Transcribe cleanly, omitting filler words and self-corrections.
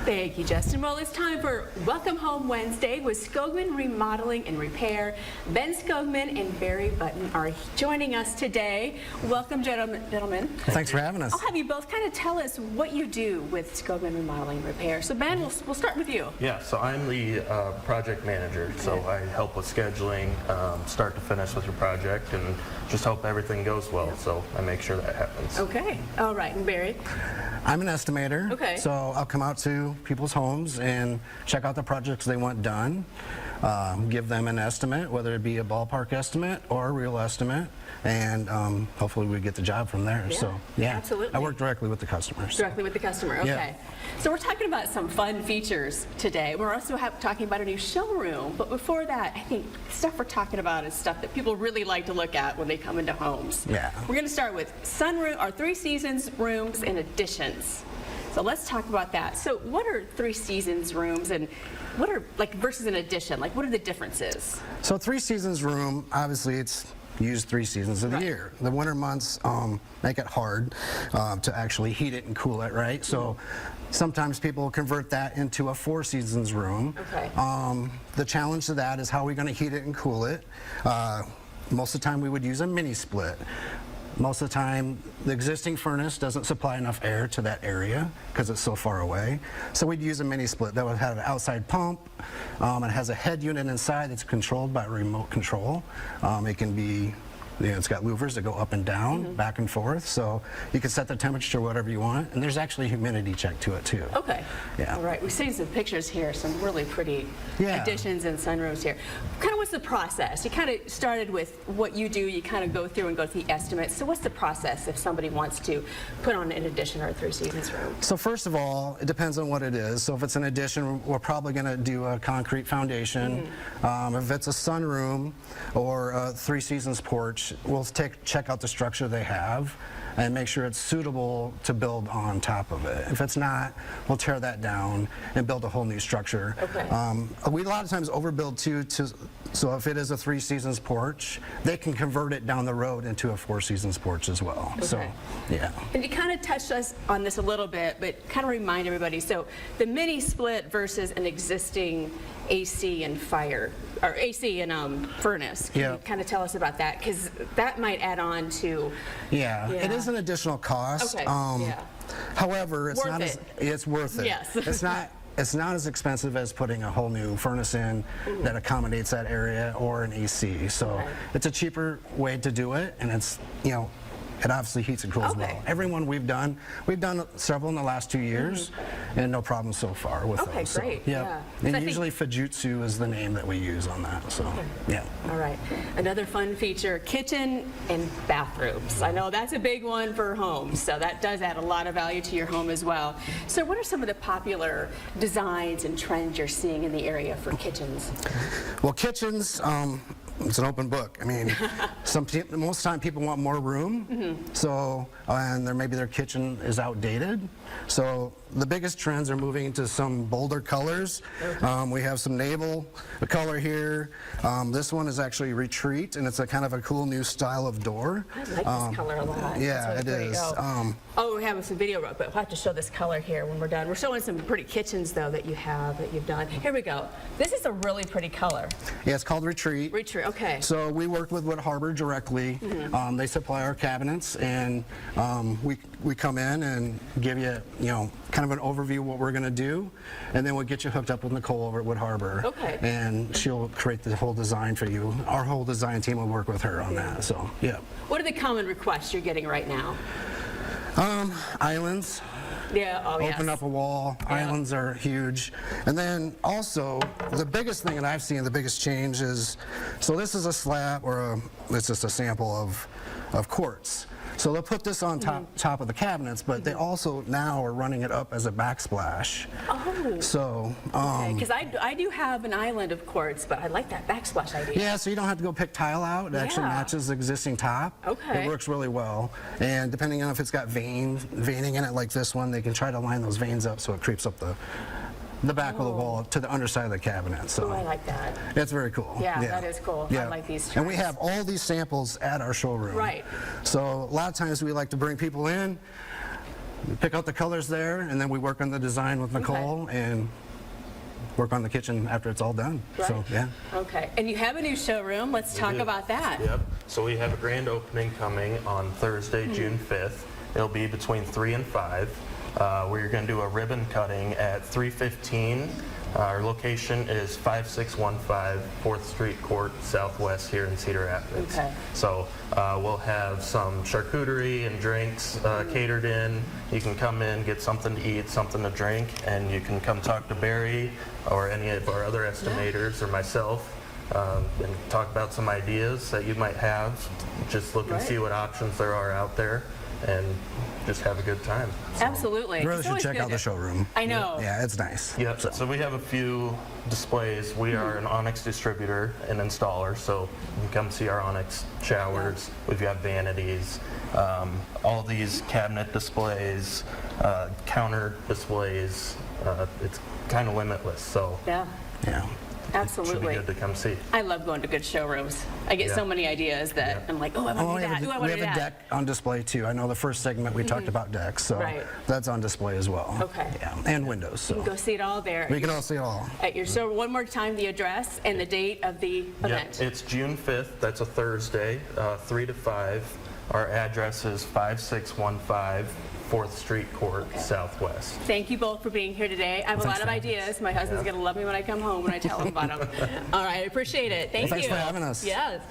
Thank you, Justin. Well, it's time for Welcome Home Wednesday with Skogman Remodeling and Repair. Ben Skogman and Barry Button are joining us today. Welcome, gentlemen. Thanks for having us. I'll have you both kind of tell us what you do with Skogman Remodeling and Repair. So, Ben, we'll start with you. Yeah, so I'm the project manager, so I help with scheduling, start to finish with your project, and just hope everything goes well, so I make sure that happens. Okay. All right. And Barry? I'm an estimator. Okay. So I'll come out to people's homes and check out the projects they want done, give them an estimate, whether it be a ballpark estimate or a real estimate, and hopefully we get the job from there. Yeah, So yeah, absolutely. I work directly with the customers. Directly with the customer, okay. Yeah. So we're talking about some fun features today. We're also talking about a new showroom, but before that, I think stuff we're talking about is stuff that people really like to look at when they come into homes. Yeah. We're going to start with sunroom, or three seasons rooms and additions. So let's talk about that. So what are three seasons rooms, and what are, like, versus an addition? Like, what are the differences? So three seasons room, obviously it's used 3 seasons of the year. The winter months make it hard to actually heat it and cool it, right? So sometimes people convert that into a 4 seasons room. Okay. The challenge to that is how are we going to heat it and cool it? Most of the time we would use a mini split. Most of the time, the existing furnace doesn't supply enough air to that area because it's so far away. So we'd use a mini split that would have an outside pump. It has a head unit inside that's controlled by remote control. It can be, it's got louvers that go up and down, back and forth, so you can set the temperature whatever you want, and there's actually a humidity check to it too. Okay. Yeah. All right. We've seen some pictures here, some really pretty additions and sunrooms here. Kind of what's the process? You kind of started with what you do. You kind of go through the estimates. So what's the process if somebody wants to put on an addition or a 3 seasons room? So first of all, it depends on what it is. So if it's an addition, we're probably going to do a concrete foundation. If it's a sunroom or a 3 seasons porch, we'll check out the structure they have and make sure it's suitable to build on top of it. If it's not, we'll tear that down and build a whole new structure. Okay. We a lot of times overbuild too, so if it is a 3 seasons porch, they can convert it down the road into a 4 seasons porch as well. Okay. So, yeah. And you kind of touched us on this a little bit, but kind of remind everybody, so the mini split versus an existing AC and fire, or AC and furnace. Can you kind of tell us about that? Because that might add on to... Yeah, it is an additional cost. Okay. However, it's Worth not it. it's worth it. Yes. It's not as expensive as putting a whole new furnace in that accommodates that area, or an AC. So it's a cheaper way to do it, and it's, it obviously heats and cools well. Everyone we've done several in the last 2 years, and no problem so far with those. Okay, great. So, yeah. And usually Fujitsu is the name that we use on that. So, yeah. All right. Another fun feature, kitchen and bathrooms. I know that's a big one for homes, so that does add a lot of value to your home as well. So what are some of the popular designs and trends you're seeing in the area for kitchens? Well, kitchens, it's an open book. I mean, most of the time people want more room, so, and maybe their kitchen is outdated. So the biggest trends are moving into some bolder colors. We have some naval color here. This one is actually retreat, and it's a kind of a cool new style of door. I like this color a lot. Yeah, it is. Oh, we have some video, but we'll have to show this color here when we're done. We're showing some pretty kitchens, though, that you've done. Here we go. This is a really pretty color. Yeah, it's called retreat. Retreat, okay. So we work with Wood Harbor directly. They supply our cabinets, and we come in and give you, kind of an overview of what we're going to do, and then we'll get you hooked up with Nicole over at Wood Harbor. Okay. And she'll create the whole design for you. Our whole design team will work with her on that. So, yeah. What are the common requests you're getting right now? Islands. Yeah, Open up a wall. Islands are huge. And then also, the biggest thing that I've seen, the biggest change is, so this is a slab, or it's just a sample of quartz. So they'll put this on top of the cabinets, but they also now are running it up as a backsplash. Oh. So. Because I do have an island of quartz, but I like that backsplash idea. Yeah, so you don't have to go pick tile out. It actually matches the existing top. Okay. It works really well. And depending on if it's got veining in it like this one, they can try to line those veins up so it creeps up the back of the wall to the underside of the cabinet. So I like that. It's very cool. Yeah, that is cool. I like these trends. And we have all these samples at our showroom. Right. So a lot of times we like to bring people in, pick out the colors there, and then we work on the design with Nicole and work on the kitchen after it's all done. Right. So, yeah. Okay. And you have a new showroom. Let's talk about that. Yep. So we have a grand opening coming on Thursday, June 5th. It'll be between 3 and 5. Where you're going to do a ribbon cutting at 3:15. Our location is 5615 4th Street Court Southwest here in Cedar Rapids. Okay. So we'll have some charcuterie and drinks catered in. You can come in, get something to eat, something to drink, and you can come talk to Barry or any of our other estimators or myself and talk about some ideas that you might have. Just look and see what options there are out there and just have a good time. So. Absolutely. You really It's should always check good out the to- showroom. I know. Yeah, it's nice. Yep. So we have a few displays. We are an Onyx distributor and installer, so you can come see our Onyx showers. We've got vanities, all these cabinet displays, counter displays. It's kind of limitless, so Yeah. Yeah. it should be Absolutely. good to come see. I love going to good showrooms. I get so many ideas that I'm like, oh, I want to do that. Ooh, I we want to have do a that. deck on display too. I know the first segment we talked about decks, so Right. that's on display as well. Okay. Yeah, and windows. So Go see it all there. we can all see it all. At your show, one more time, the address and the date of the event. Yep. It's June 5th. That's a Thursday, 3 to 5. Our address is 5615 4th Street Court Southwest. Thank you both for being here today. I have a lot of ideas. My husband's going to love me when I come home when I tell him about them. All right, I appreciate it. Thank Well, you. thanks for having us. Yes.